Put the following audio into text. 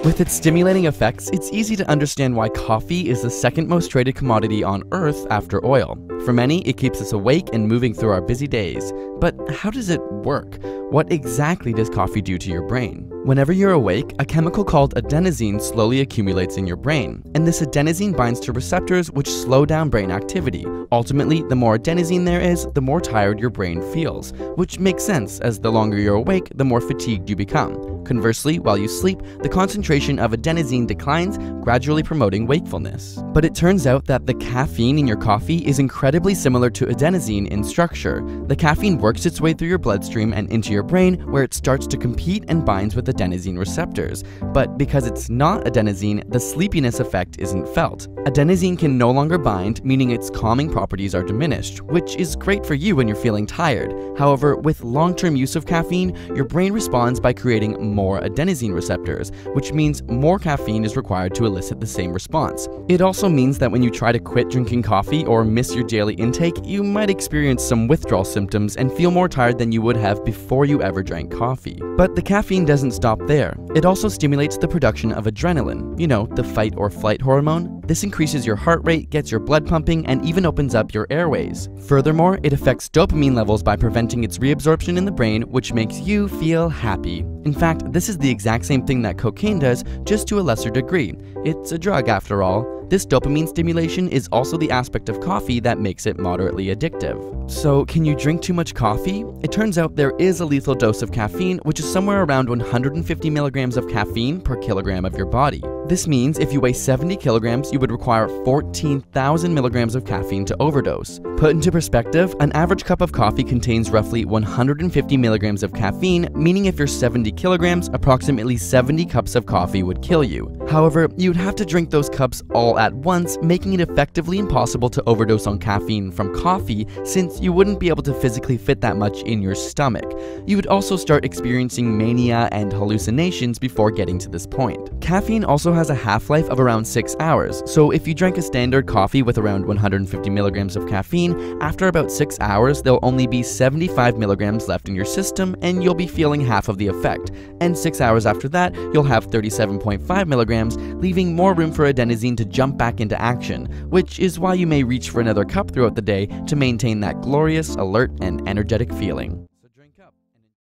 With its stimulating effects, it's easy to understand why coffee is the second most traded commodity on Earth after oil. For many, it keeps us awake and moving through our busy days. But how does it work? What exactly does coffee do to your brain? Whenever you're awake, a chemical called adenosine slowly accumulates in your brain, and this adenosine binds to receptors which slow down brain activity. Ultimately, the more adenosine there is, the more tired your brain feels, which makes sense as the longer you're awake, the more fatigued you become. Conversely, while you sleep, the concentration of adenosine declines, gradually promoting wakefulness. But it turns out that the caffeine in your coffee is incredibly similar to adenosine in structure. The caffeine works its way through your bloodstream and into your brain, where it starts to compete and binds with adenosine receptors. But because it's not adenosine, the sleepiness effect isn't felt. Adenosine can no longer bind, meaning its calming properties are diminished, which is great for you when you're feeling tired. However, with long-term use of caffeine, your brain responds by creating more adenosine receptors, which means more caffeine is required to elicit the same response. It also means that when you try to quit drinking coffee or miss your daily intake, you might experience some withdrawal symptoms and feel more tired than you would have before you ever drank coffee. But the caffeine doesn't stop there. It also stimulates the production of adrenaline, you know, the fight or flight hormone. This increases your heart rate, gets your blood pumping, and even opens up your airways. Furthermore, it affects dopamine levels by preventing its reabsorption in the brain, which makes you feel happy. In fact, this is the exact same thing that cocaine does, just to a lesser degree. It's a drug after all. This dopamine stimulation is also the aspect of coffee that makes it moderately addictive. So, can you drink too much coffee? It turns out there is a lethal dose of caffeine, which is somewhere around 150 milligrams of caffeine per kilogram of your body. This means if you weigh 70 kilograms, you would require 14,000 milligrams of caffeine to overdose. Put into perspective, an average cup of coffee contains roughly 150 milligrams of caffeine, meaning if you're 70 kilograms, approximately 70 cups of coffee would kill you. However, you'd have to drink those cups all at once, making it effectively impossible to overdose on caffeine from coffee, since you wouldn't be able to physically fit that much in your stomach. You would also start experiencing mania and hallucinations before getting to this point. Caffeine also has a half-life of around 6 hours, so if you drank a standard coffee with around 150 milligrams of caffeine, after about 6 hours there'll only be 75 milligrams left in your system and you'll be feeling half of the effect, and 6 hours after that you'll have 37.5 milligrams, leaving more room for adenosine to jump back into action, which is why you may reach for another cup throughout the day to maintain that glorious, alert, and energetic feeling.